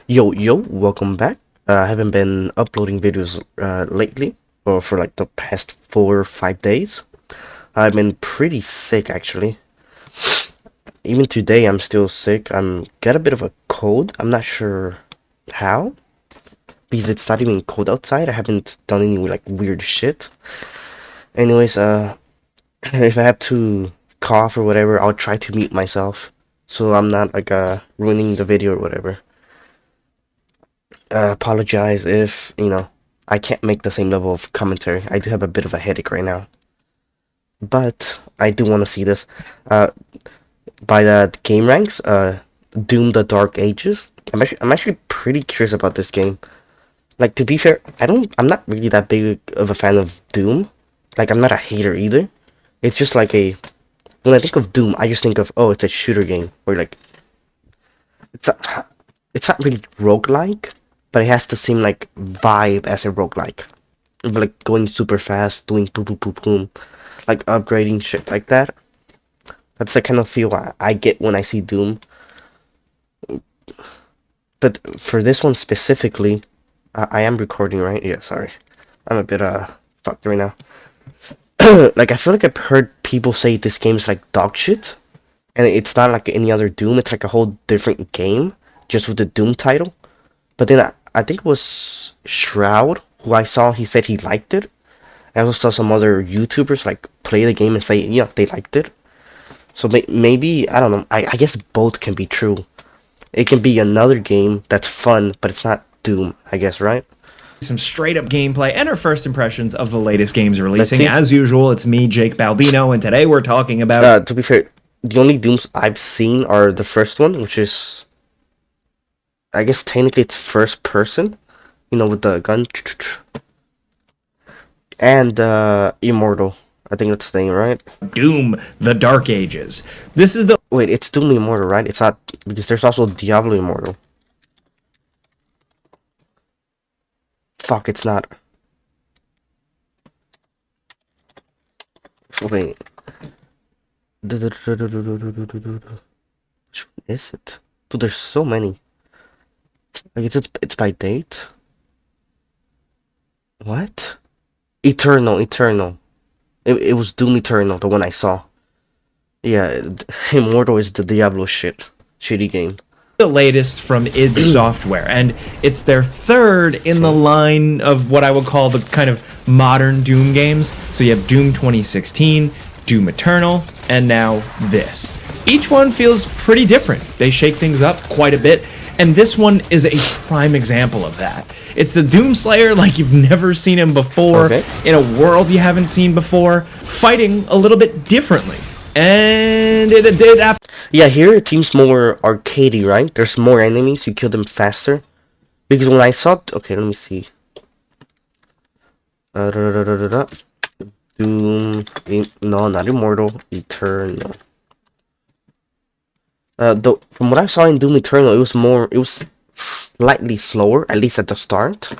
Yo, welcome back. I haven't been uploading videos lately, or for like the past 4 or 5 days. I've been pretty sick actually. Even today, I'm still sick. I'm got a bit of a cold. I'm not sure how, because it's not even cold outside. I haven't done any like weird shit. Anyways, if I have to cough or whatever, I'll try to mute myself so I'm not like ruining the video or whatever. Apologize if, I can't make the same level of commentary. I do have a bit of a headache right now. But I do want to see this. Uh, by the game ranks, Doom: The Dark Ages. I'm actually pretty curious about this game. Like, to be fair, I'm not really that big of a fan of Doom. Like, I'm not a hater either. It's just like when I think of Doom, I just think of, oh, it's a shooter game. Or like, it's not really roguelike, but it has the same like vibe as a roguelike. Like going super fast, doing boom boom boom boom, like upgrading shit like that. That's the kind of feel I get when I see Doom. But for this one specifically, I am recording, right? Yeah, sorry. I'm a bit fucked right now. Like I feel like I've heard people say this game's like dog shit, and it's not like any other Doom. It's like a whole different game, just with the Doom title. But then I think it was Shroud who I saw. He said he liked it. I also saw some other YouTubers like play the game and say, yeah, they liked it. So maybe I don't know. I guess both can be true. It can be another game that's fun, but it's not Doom. I guess, right? Some straight up gameplay and our first impressions of the latest games releasing. see. As usual, it's me, Jake Baldino, and today we're talking about To be fair, the only Dooms I've seen are the first one, which is, I guess technically it's first person, with the gun, and Immortal. I think that's the name, right? Doom: The Dark Ages. This is the Wait, it's Doom Immortal, right? It's not, because there's also Diablo Immortal. Fuck, it's not. Wait. Which one is it? Dude, there's so many. Like, it's by date? What? Eternal. It was Doom Eternal, the one I saw. Yeah, Immortal is the Diablo shitty game. latest from id Software, and it's their third in the line of what I would call the kind of modern Doom games. So you have Doom 2016, Doom Eternal, and now this. Each one feels pretty different. They shake things up quite a bit, and this one is a prime example of that. It's the Doomslayer like you've never seen him before, in a world you haven't seen before, fighting a little bit differently. And it did. Yeah, here it seems more arcadey, right? There's more enemies, you kill them faster. Because when I saw, okay, let me see. Doom, no, not Immortal, Eternal. From what I saw in Doom Eternal, it was slightly slower, at least at the start.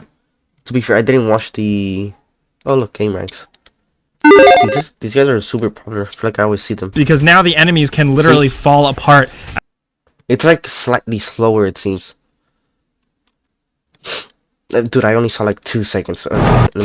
To be fair, I didn't watch the, oh look, game ranks. These guys are super popular. I feel like I always see them. Because now the enemies can literally fall apart. It's like slightly slower, it seems. Dude, I only saw like 2 seconds.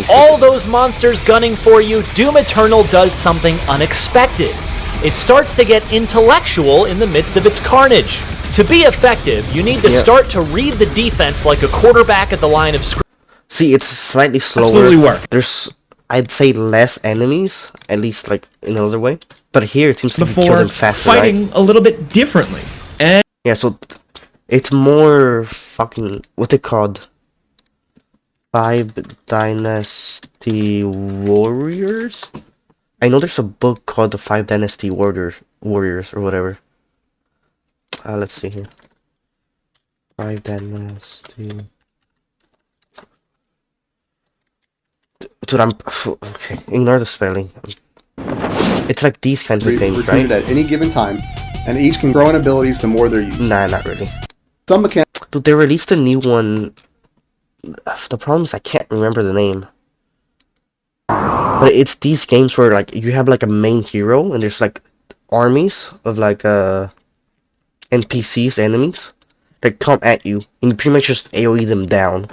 All those monsters gunning for you, Doom Eternal does something unexpected. It starts to get intellectual in the midst of its carnage. To be effective, you need to start to read the defense like a quarterback at the line of scrimmage. See, it's slightly slower. Absolutely work. There's, I'd say, less enemies, at least like in another way. But here it seems like you kill them faster, fighting right? a little bit differently. And yeah, so it's more fucking, what's it called? 5 Dynasty Warriors? I know there's a book called the 5 Dynasty Warriors or whatever. Let's see here. 5 Dynasty. Dude, okay. Ignore the spelling. It's like these kinds of games, right? At any given time, and each can grow in abilities the more they're used. Nah, not really. Some mechanics. Dude, they released a new one. The problem is I can't remember the name. But it's these games where like you have like a main hero and there's like armies of like NPCs, enemies, that come at you, and you pretty much just AoE them down.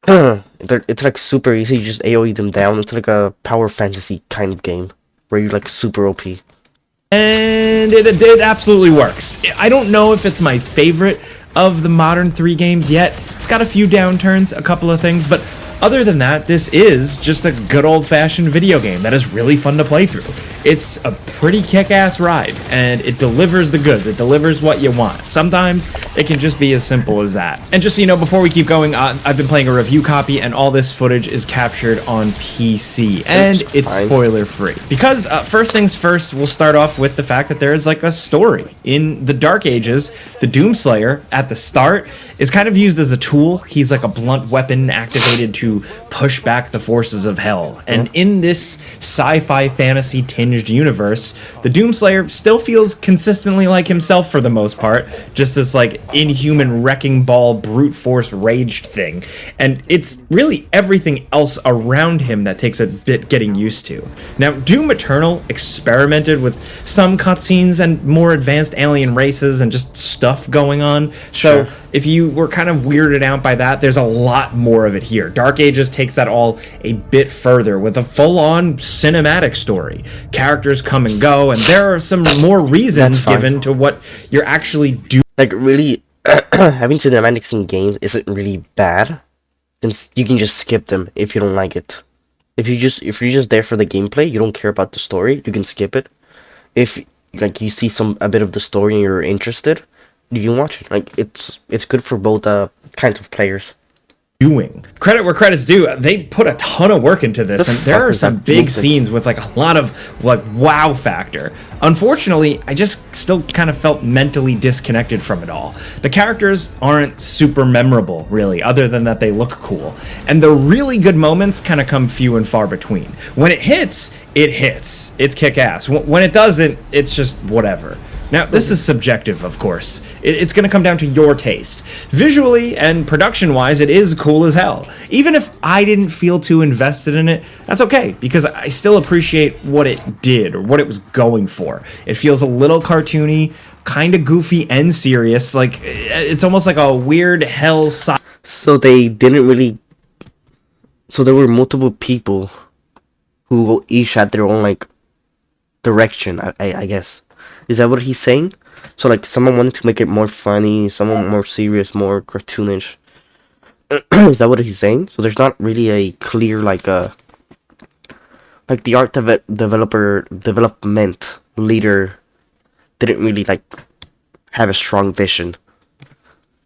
It's like super easy, you just AoE them down. It's like a power fantasy kind of game, where you're like super OP. And it absolutely works. I don't know if it's my favorite of the modern 3 games yet. It's got a few downturns, a couple of things, but other than that, this is just a good old-fashioned video game that is really fun to play through. It's a pretty kick-ass ride, and it delivers the goods. It delivers what you want. Sometimes it can just be as simple as that. And just so you know, before we keep going, I've been playing a review copy, and all this footage is captured on PC, and it's spoiler-free. Because first things first, we'll start off with the fact that there is like a story. In the Dark Ages, the Doomslayer, at the start, is kind of used as a tool. He's like a blunt weapon activated to push back the forces of hell. And in this sci-fi fantasy tinged universe, the Doomslayer still feels consistently like himself for the most part, just this like inhuman wrecking ball brute force raged thing. And it's really everything else around him that takes a bit getting used to. Now, Doom Eternal experimented with some cutscenes and more advanced alien races and just stuff going on. So if you were kind of weirded out by that, there's a lot more of it here. Dark Ages takes that all a bit further with a full-on cinematic story. Characters come and go, and there are some more reasons given to what you're actually doing. Like, really, having cinematics in games isn't really bad, since you can just skip them if you don't like it. If you're just there for the gameplay, you don't care about the story, you can skip it. If like you see a bit of the story and you're interested, you can watch it. Like, it's good for both kinds of players. Credit where credit's due, they put a ton of work into this, and there are some big scenes with like a lot of like wow factor. Unfortunately, I just still kind of felt mentally disconnected from it all. The characters aren't super memorable, really, other than that they look cool. And the really good moments kind of come few and far between. When it hits, it hits. It's kick-ass. When it doesn't, it's just whatever. Now, this is subjective, of course. It's going to come down to your taste. Visually and production-wise, it is cool as hell. Even if I didn't feel too invested in it, that's okay, because I still appreciate what it did, or what it was going for. It feels a little cartoony, kind of goofy and serious. Like, it's almost like a weird hell sci. So they didn't really... So there were multiple people who each had their own, like, direction, I guess. Is that what he's saying? So, like, someone wanted to make it more funny, someone more serious, more cartoonish. Is that what he's saying? So there's not really a clear, like the art development leader didn't really, like, have a strong vision.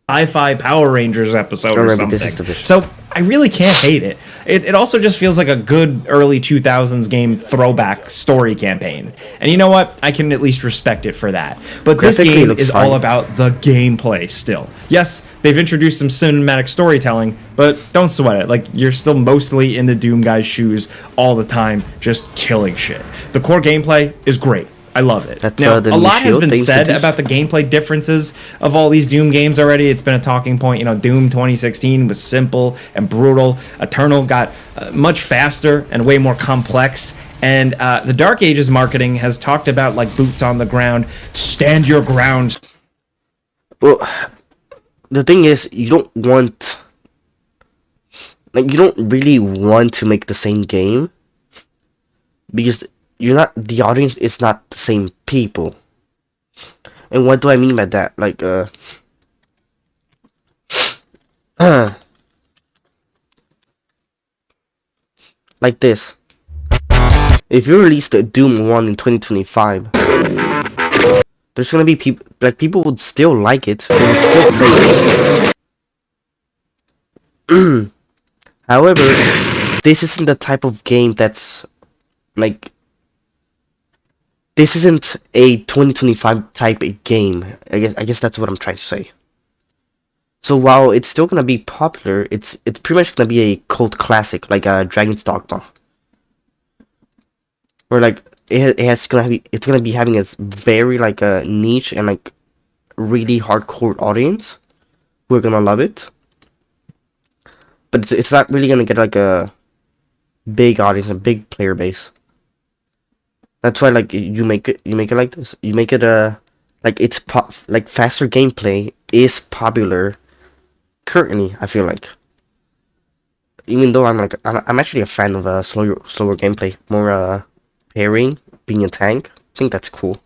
Sci-fi Power Rangers episode or something. So I really can't hate it. It also just feels like a good early 2000s game throwback story campaign. And you know what? I can at least respect it for that. But this game is all about the gameplay still. Yes, they've introduced some cinematic storytelling, but don't sweat it. Like, you're still mostly in the Doom guy's shoes all the time, just killing shit. The core gameplay is great. I love it. Now, a lot has been said about the gameplay differences of all these Doom games already. It's been a talking point. You know, Doom 2016 was simple and brutal. Eternal got much faster and way more complex. And the Dark Ages marketing has talked about, like, boots on the ground, stand your ground. Well, the thing is, you don't want... Like, you don't really want to make the same game, because... the audience is not the same people. And what do I mean by that? Like, like this. If you release the Doom 1 in 2025, there's gonna be people would still like it, they would still play it. However, this isn't the type of game that's, like, this isn't a 2025 type of game. I guess that's what I'm trying to say. So while it's still gonna be popular, it's pretty much gonna be a cult classic, like Dragon's Dogma, where like it's gonna be having a very like a niche and like really hardcore audience who are gonna love it. But it's not really gonna get like a big audience, a big player base. That's why, like, you make it like this. You make it like like faster gameplay is popular currently. I feel like, even though I'm actually a fan of slower gameplay, more parrying, being a tank. I think that's cool.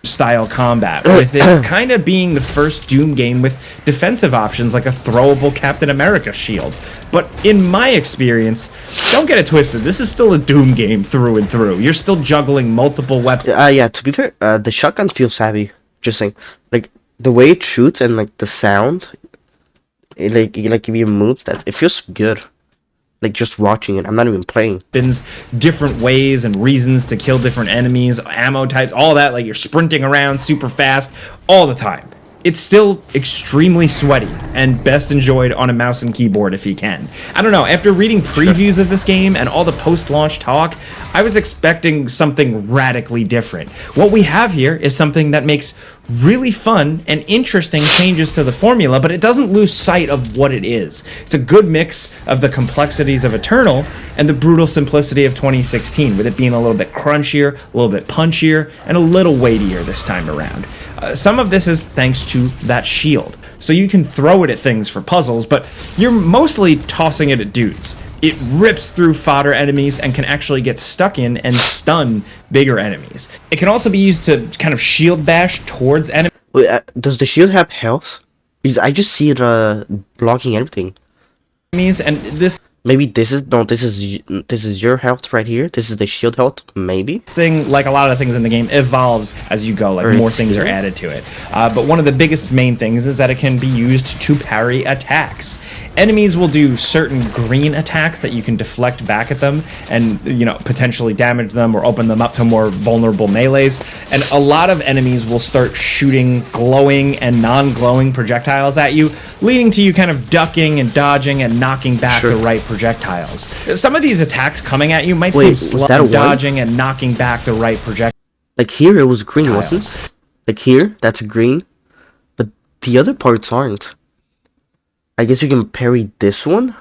Style combat, with it kind of being the first Doom game with defensive options like a throwable Captain America shield. But in my experience, don't get it twisted, this is still a Doom game through and through. You're still juggling multiple weapons. Yeah. To be fair, the shotgun feels savvy. Just saying, like the way it shoots and like the sound, like if you moves, that it feels good. Like just watching it, I'm not even playing. Different ways and reasons to kill different enemies, ammo types, all that. Like you're sprinting around super fast all the time. It's still extremely sweaty and best enjoyed on a mouse and keyboard if you can. I don't know, after reading previews of this game and all the post-launch talk, I was expecting something radically different. What we have here is something that makes really fun and interesting changes to the formula, but it doesn't lose sight of what it is. It's a good mix of the complexities of Eternal and the brutal simplicity of 2016, with it being a little bit crunchier, a little bit punchier, and a little weightier this time around. Some of this is thanks to that shield, so you can throw it at things for puzzles, but you're mostly tossing it at dudes. It rips through fodder enemies and can actually get stuck in and stun bigger enemies. It can also be used to kind of shield bash towards enemies. Wait, does the shield have health? Because I just see it blocking everything. And this Maybe this is your health right here. This is the shield health, maybe. thing, like a lot of things in the game, evolves as you go. Like more things are added to it. But one of the biggest main things is that it can be used to parry attacks. Enemies will do certain green attacks that you can deflect back at them and, potentially damage them or open them up to more vulnerable melees. And a lot of enemies will start shooting glowing and non-glowing projectiles at you, leading to you kind of ducking and dodging and knocking back the right projectiles. Some of these attacks coming at you might seem slow, dodging and knocking back the right projectiles. Like here it was green, wasn't it? Like here, that's green, but the other parts aren't. I guess you can parry this one,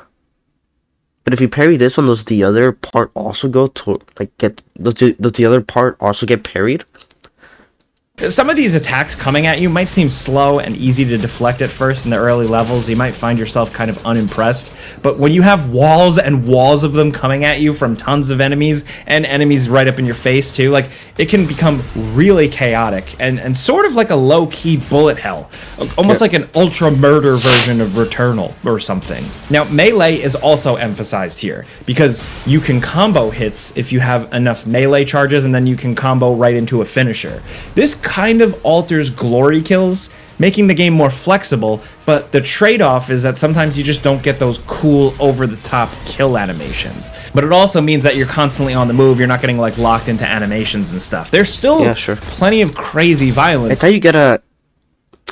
but if you parry this one, does the other part also go to does the other part also get parried? Some of these attacks coming at you might seem slow and easy to deflect at first in the early levels. You might find yourself kind of unimpressed. But when you have walls and walls of them coming at you from tons of enemies, and enemies right up in your face too, like it can become really chaotic and sort of like a low-key bullet hell. Almost like an ultra murder version of Returnal or something. Now, melee is also emphasized here because you can combo hits if you have enough melee charges, and then you can combo right into a finisher. This kind of alters glory kills, making the game more flexible, but the trade-off is that sometimes you just don't get those cool over-the-top kill animations. But it also means that you're constantly on the move, you're not getting like locked into animations and stuff. There's still plenty of crazy violence. It's how you get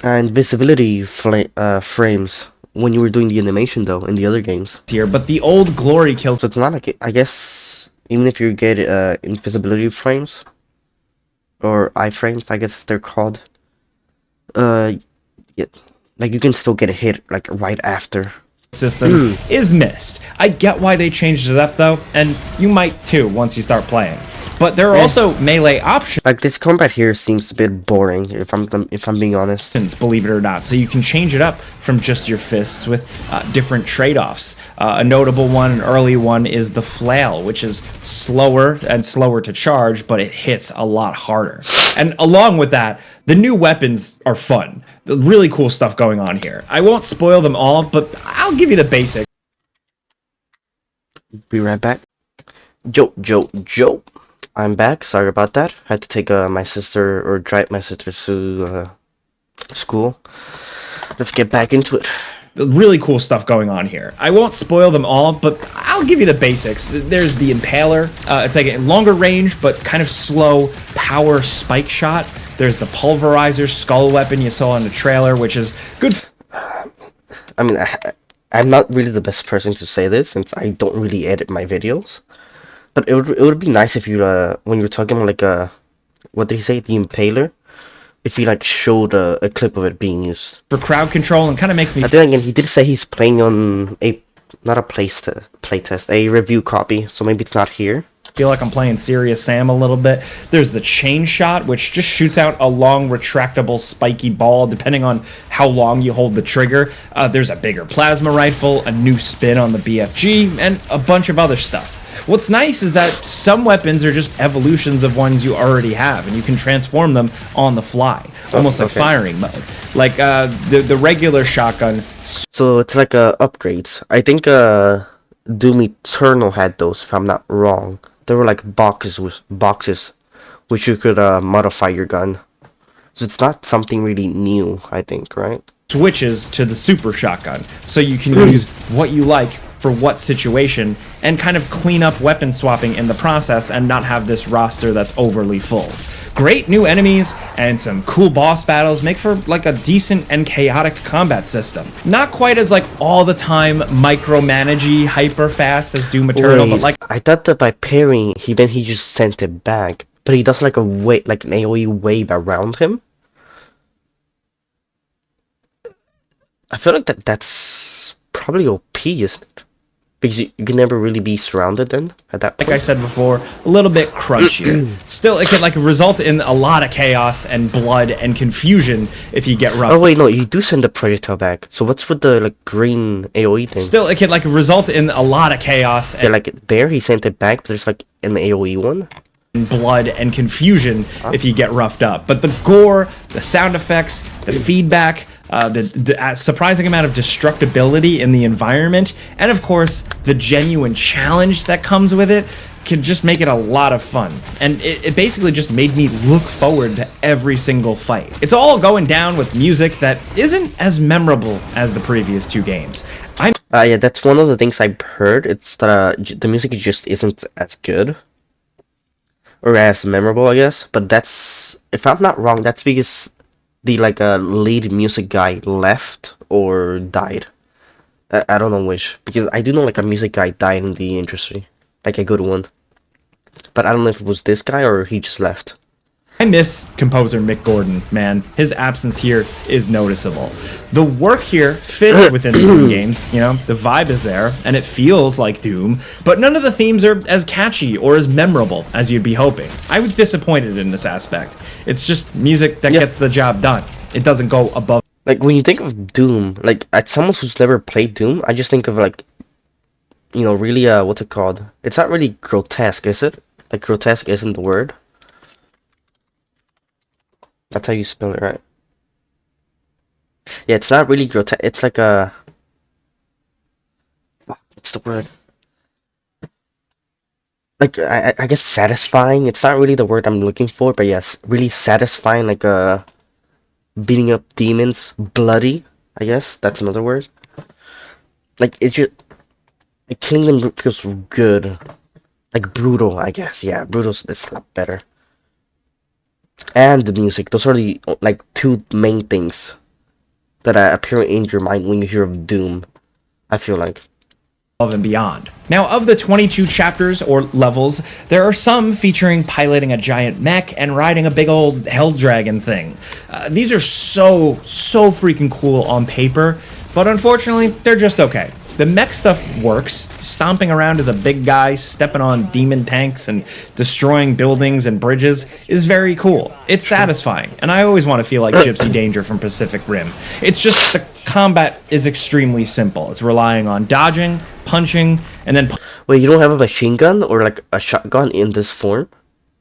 invisibility frames when you were doing the animation though in the other games. Here, but the old glory kills... So it's not like, I guess, even if you get invisibility frames, or iframes, I guess they're called. Like you can still get a hit like right after. System is missed. I get why they changed it up though, and you might too once you start playing. But there are also melee options. Like this combat here seems a bit boring, if I'm being honest. Believe it or not, so you can change it up from just your fists with different trade-offs. A notable one, an early one, is the flail, which is slower to charge, but it hits a lot harder. And along with that, the new weapons are fun. Really cool stuff going on here. I won't spoil them all, but I'll give you the basics. Be right back. Joe. I'm back. Sorry about that. I had to take drive my sister to school. Let's get back into it. Really cool stuff going on here. I won't spoil them all, but I'll give you the basics. There's the Impaler. It's like a longer range, but kind of slow power spike shot. There's the Pulverizer skull weapon you saw in the trailer, which is good. I mean, I'm not really the best person to say this, since I don't really edit my videos. But it would be nice if you, when you're talking about what did he say, the Impaler? If he showed a clip of it being used for crowd control, and kind of makes me. I think again he did say he's playing on not a playtest, a review copy. So maybe it's not here. feel like I'm playing Serious Sam a little bit. There's the chain shot, which just shoots out a long, retractable, spiky ball, depending on how long you hold the trigger. There's a bigger plasma rifle, a new spin on the BFG, and a bunch of other stuff. What's nice is that some weapons are just evolutions of ones you already have, and you can transform them on the fly, almost like firing mode. Like the regular shotgun. So it's like upgrades. I think Doom Eternal had those, if I'm not wrong. They were like boxes which you could modify your gun. So it's not something really new, I think, right? Switches to the super shotgun, so you can use what you like for what situation and kind of clean up weapon swapping in the process and not have this roster that's overly full. Great new enemies and some cool boss battles make for like a decent and chaotic combat system. Not quite as like all the time micromanagey hyper fast as Doom Eternal, Wait, but like I thought that by parrying he just sent it back. But he does like a wave, like an AoE wave around him. I feel like that's probably OP, isn't it? Because you can never really be surrounded then at that point. I said before, a little bit crunchier. Still, it can like result in a lot of chaos and blood and confusion if you get rough. Oh wait, no, you do send the projectile back. So what's with the like green AoE thing? Still, it can like result in a lot of chaos Yeah, and like there he sent it back, but there's like an AoE one. blood and confusion if you get roughed up. But the gore, the sound effects, the feedback, the surprising amount of destructibility in the environment, and of course the genuine challenge that comes with it can just make it a lot of fun. And it basically just made me look forward to every single fight. It's all going down with music that isn't as memorable as the previous two games. Yeah, that's one of the things I've heard. It's that the music just isn't as good. Or as memorable, I guess. But that's, if I'm not wrong, that's because the like lead music guy left or died. I don't know which, because I do know like a music guy died in the industry, like a good one. But I don't know if it was this guy or he just left. I miss composer Mick Gordon, man. His absence here is noticeable. The work here fits within the Doom games, you know, the vibe is there, and it feels like Doom, but none of the themes are as catchy or as memorable as you'd be hoping. I was disappointed in this aspect. It's just music that gets the job done. It doesn't go above. Like, when you think of Doom, like, as someone who's never played Doom, I just think of, like, you know, really, what's it called? It's not really grotesque, is it? Like, grotesque isn't the word. That's how you spell it, right? Yeah, it's not really grotesque. It's like a... What's the word? Like, I guess satisfying. It's not really the word I'm looking for, but yes, really satisfying, like, beating up demons. Bloody, I guess. That's another word. Like, it's just... Like, killing them feels good. Like, brutal, I guess. Yeah, brutal's it's a lot better. And the music. Those are the, like, two main things that appear in your mind when you hear of Doom, I feel like. And beyond. Now, of the 22 chapters or levels, there are some featuring piloting a giant mech and riding a big old hell dragon thing. These are so freaking cool on paper, but unfortunately, they're just okay. The mech stuff works. Stomping around as a big guy, stepping on demon tanks and destroying buildings and bridges is very cool. It's satisfying, and I always want to feel like Gypsy Danger from Pacific Rim. It's just the combat is extremely simple. It's relying on dodging, punching, and then... Wait, you don't have a machine gun or like a shotgun in this form?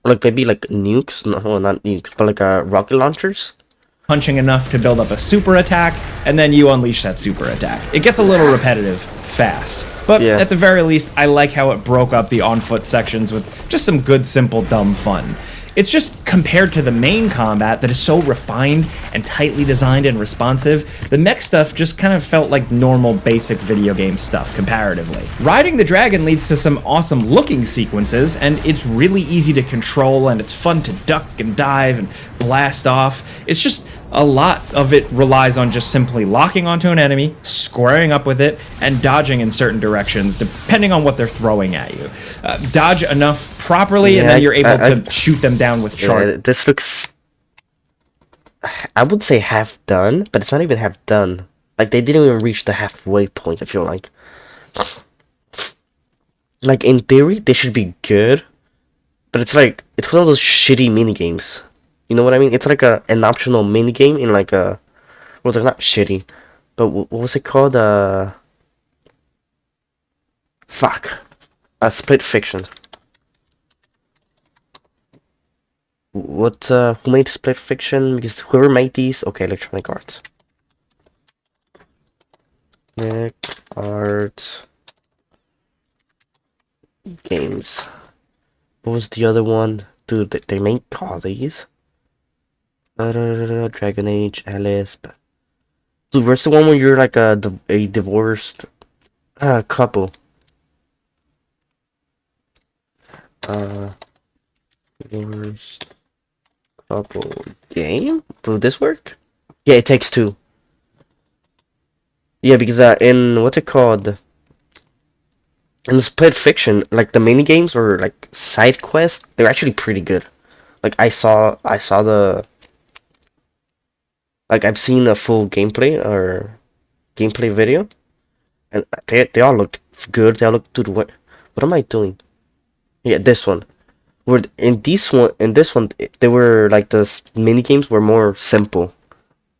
Or like maybe like nukes? No, not nukes, but like rocket launchers? Punching enough to build up a super attack, and then you unleash that super attack. It gets a little repetitive fast, but at the very least, I like how it broke up the on-foot sections with just some good, simple, dumb fun. It's just compared to the main combat that is so refined and tightly designed and responsive, the mech stuff just kind of felt like normal basic video game stuff comparatively. Riding the dragon leads to some awesome looking sequences, and it's really easy to control, and it's fun to duck and dive and blast off. It's just a lot of it relies on just simply locking onto an enemy, squaring up with it, and dodging in certain directions depending on what they're throwing at you. Dodge enough properly, and then you're able to shoot them down with charge. Yeah, this looks... I would say half done, but it's not even half done. Like, they didn't even reach the halfway point, I feel like. Like, in theory, they should be good, but it's one of those shitty mini games. You know what I mean? It's like an optional mini game in like a well, they're not shitty, but what was it called? Fuck, a Split Fiction. What? Who made Split Fiction? Because whoever made these, okay, Electronic Arts. Electronic Arts games. What was the other one? Dude, they made all these. Dragon Age, Alice. Dude, where's the one where you're like a divorced couple? Divorced couple game? Will this work? Yeah, It Takes Two. Yeah, because in what's it called? In the Split Fiction, like the mini games or like side quests, they're actually pretty good. Like I saw the like I've seen a full gameplay video, and they all look good. They all look, dude. What am I doing? Yeah, this one. Where in this one, they were like the mini games were more simple,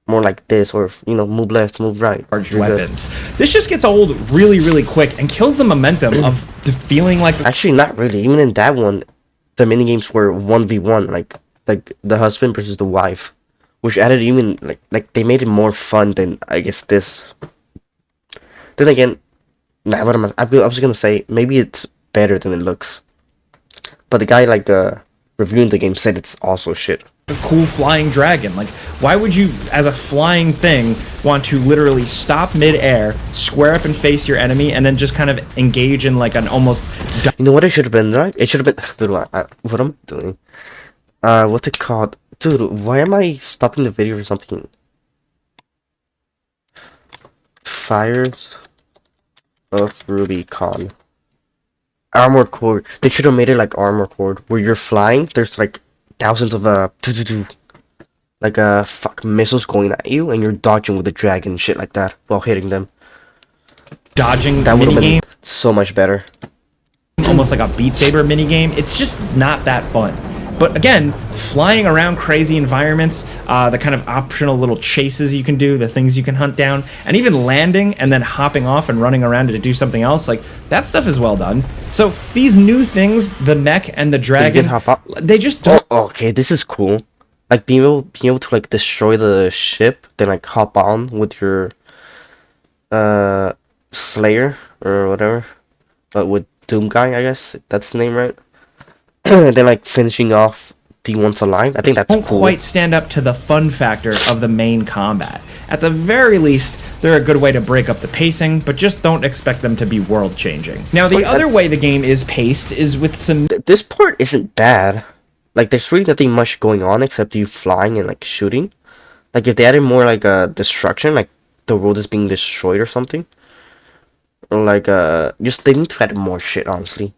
more like this, or move left, move right. Charged You're good. weapons. This just gets old really, really quick and kills the momentum of the feeling like Actually, not really. Even in that one, the mini games were 1v1, like the husband versus the wife, which added even like they made it more fun than I guess this. Then again, nah, I was gonna say maybe it's better than it looks, but the guy reviewing the game said it's also shit. a cool flying dragon. Like, why would you, as a flying thing, want to literally stop mid-air, square up and face your enemy, and then just kind of engage in like an almost... You know what it should have been, right? It should have been... Dude, what am I doing? What's it called? Dude, why am I stopping the video or something? Fires of Rubicon. Armor Core. They should have made it like Armor Core, where you're flying, there's like thousands of missiles going at you, and you're dodging with the dragon, shit like that, while hitting them. dodging That would have minigame, been so much better. almost like a Beat Saber minigame. It's just not that fun. But again, flying around crazy environments, the kind of optional little chases you can do, the things you can hunt down, and even landing and then hopping off and running around to do something else, like, that stuff is well done. So these new things, the mech and the dragon, hop up? they just don't... Oh, okay, this is cool. Like being able to like destroy the ship, then like hop on with your Slayer or whatever, but with Doom Guy, I guess that's the name, right? Then like finishing off the ones alive. I think that's don't cool. quite stand up to the fun factor of the main combat. At the very least, they're a good way to break up the pacing, but just don't expect them to be world-changing. Now, the other way the game is paced is with some... This part isn't bad. Like there's really nothing much going on except you flying and like shooting. Like if they added more like destruction, like the world is being destroyed or something, or like just they need to add more shit, honestly.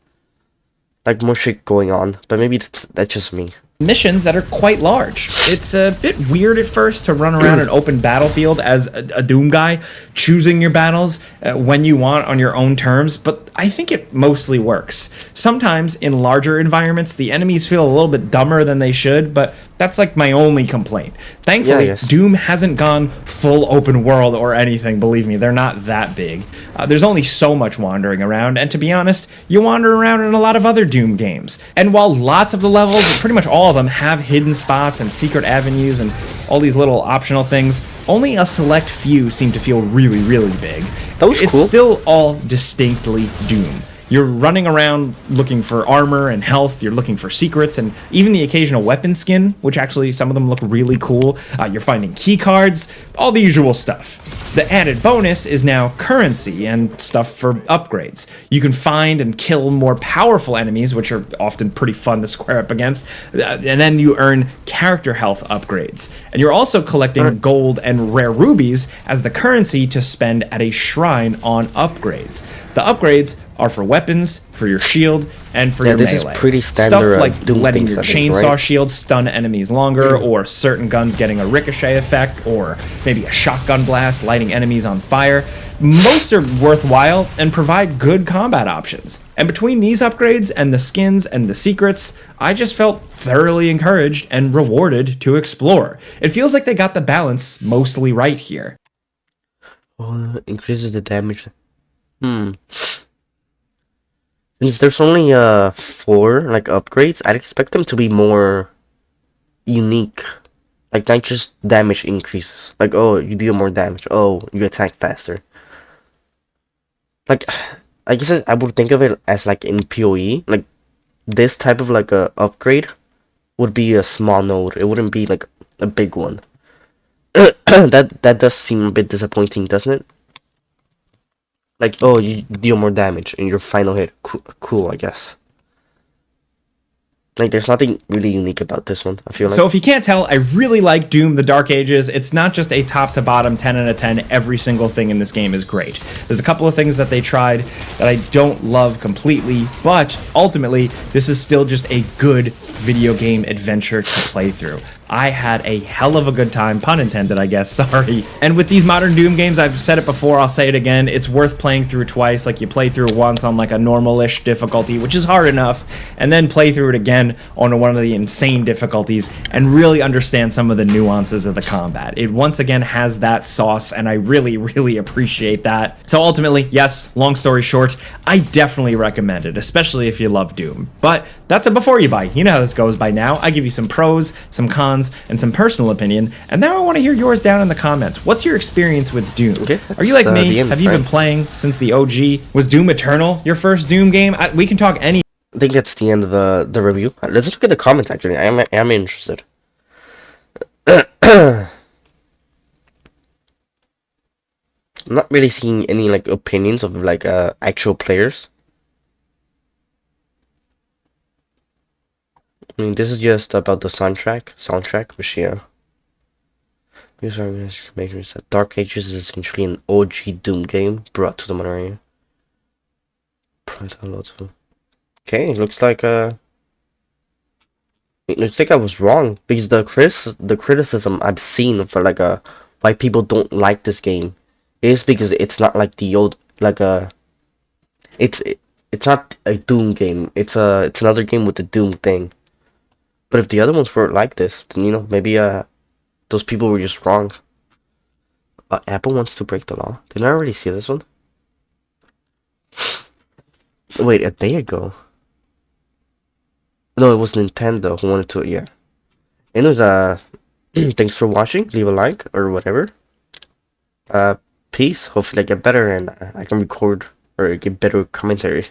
Like more shit going on, but maybe that's just me. missions that are quite large. It's a bit weird at first to run around an open battlefield as a Doom guy, choosing your battles when you want on your own terms, but I think it mostly works. Sometimes in larger environments, the enemies feel a little bit dumber than they should, but that's like my only complaint. Thankfully, Yeah, yes. Doom hasn't gone full open world or anything, believe me, they're not that big. There's only so much wandering around, and to be honest, you wander around in a lot of other Doom games. And while lots of the levels, pretty much all of them, have hidden spots and secret avenues and all these little optional things, only a select few seem to feel really, really big. That was It's cool. still all distinctly Doom. You're running around looking for armor and health, you're looking for secrets, and even the occasional weapon skin, which actually some of them look really cool. You're finding key cards, all the usual stuff. The added bonus is now currency and stuff for upgrades. You can find and kill more powerful enemies, which are often pretty fun to square up against, and then you earn character health upgrades. And you're also collecting gold and rare rubies as the currency to spend at a shrine on upgrades. The upgrades are for weapons, for your shield, and for Yeah, your this is melee. pretty Stuff standard, like Doom letting things, your I think, chainsaw right? shield stun enemies longer, or certain guns getting a ricochet effect, or maybe a shotgun blast lighting enemies on fire. Most are worthwhile and provide good combat options. And between these upgrades and the skins and the secrets, I just felt thoroughly encouraged and rewarded to explore. It feels like they got the balance mostly right here. Increases the damage. Since there's only 4 like upgrades, I'd expect them to be more unique. Like not just damage increases. Like, oh, you deal more damage. Oh, you attack faster. Like, I guess I would think of it as like in PoE. Like this type of like a upgrade would be a small node. It wouldn't be like a big one. That does seem a bit disappointing, doesn't it? Like, oh, you deal more damage in your final hit. Cool, I guess. Like, there's nothing really unique about this one, I feel like. So if you can't tell, I really like Doom The Dark Ages. It's not just a top to bottom 10 out of 10. Every single thing in this game is great. There's a couple of things that they tried that I don't love completely, but ultimately, this is still just a good video game adventure to play through. I had a hell of a good time, pun intended, I guess, sorry. And with these modern Doom games, I've said it before, I'll say it again, it's worth playing through twice. Like, you play through once on like a normal-ish difficulty, which is hard enough, and then play through it again on one of the insane difficulties and really understand some of the nuances of the combat. It once again has that sauce, and I really, really appreciate that. So ultimately, yes, long story short, I definitely recommend it, especially if you love Doom. But that's a before you buy. You know how this goes by now. I give you some pros, some cons, and some personal opinion, and now I want to hear yours down in the comments. What's your experience with Doom? Okay, Are you like that's, me? the end, Have you been right? playing since the OG? Was Doom Eternal your first Doom game? We can talk any. I think that's the end of the review. Let's look at the comments, actually. I'm interested. I'm not really seeing any, like, opinions of, like, actual players. I mean, this is just about the soundtrack, which, yeah. User makers that Dark Ages is essentially an OG Doom game brought to the modern era. Okay, looks like it looks like I was wrong, because the criticism I've seen for like why people don't like this game is because it's not like the old it's not a Doom game. It's another game with the Doom thing. But if the other ones weren't like this, then maybe those people were just wrong. Apple wants to break the law. Didn't I already see this one? Wait, a day ago. No, it was Nintendo who wanted to. Yeah. Anyways, thanks for watching. Leave a like or whatever. Peace. Hopefully I get better and I can record or get better commentary.